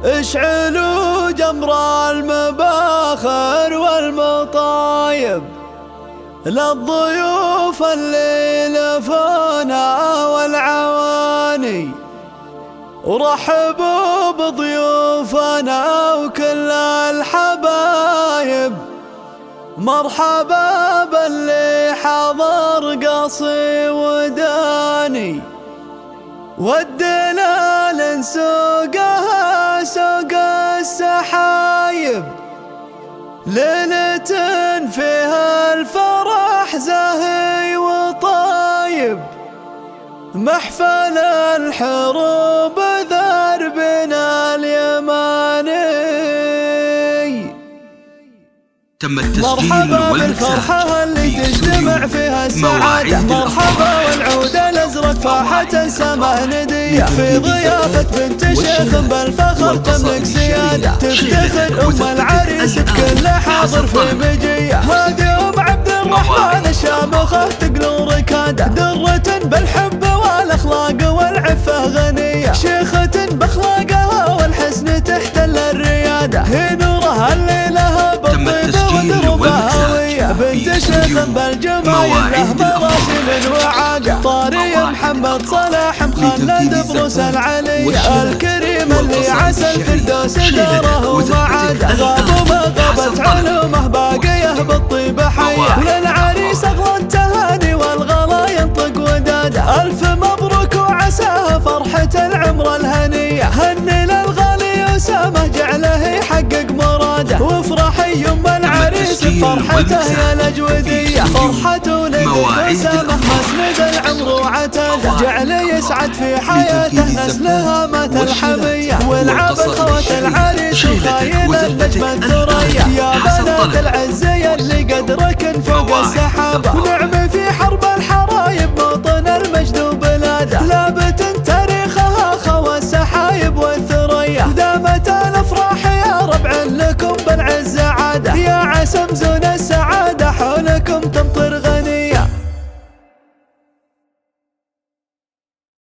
اشعلوا جمر المباخر والمطايب للضيوف اللي لفونا والعواني، ورحبوا بضيوفنا وكل الحبايب. مرحبا باللي حضر قصي وداني، ودنا لنسوقها سوق السحايب، ليلة فيها الفرح زاهي وطايب، محفل الحروب دربنا اليماني. تم التسجيل مرحبا بالفرحة اللي تجتمع فيها السعادة، مرحبا والعود الأزرق فاحة السماء ندية، في ضيافة بنت شيخ بالفخر تملك سيادة، تفتخر أم العريس بكل حاضر في مجية. هذه أم عبد الرحمن الشامخة تقلو ركادة، درة بالحب والأخلاق والعفة غنية، شيخة بأخلاقها والحسن تحتل الريادة، هي نورها اللي لها بالطيب ودروبها هوية، بنت شيخ بالجمايل له مراسم وعاقة، طاري محمد صلاح مخلد بروس العلية، الكريم اللي عسى الفردوس داره ومعاده، غاب وما غابت علومه باقيه بالطيب حية، للعريس اغلى التهاني والغلا ينطق وداده، الف مبروك وعساها فرحة العمر الهنية، هني للغالي أسامة جعله يحقق مراده، وافرحي يم العريس بفرحته يا الأجودية، فرحة ولدك أسامة مسند العمر وعتاده، جعله يسعد في حياته نسلها مات الحمية، والعاب خوات العريس وخاين النجم الثريا، يا بنات العزية اللي قدرك فوق السحابة، ونعم في حرب الحرايب موطن المجد وبلاده، لابت تاريخها خوى السحايب والثريا، دامت الافراح يا ربع لكم بالعز عاده، يا عسى مزون السعادة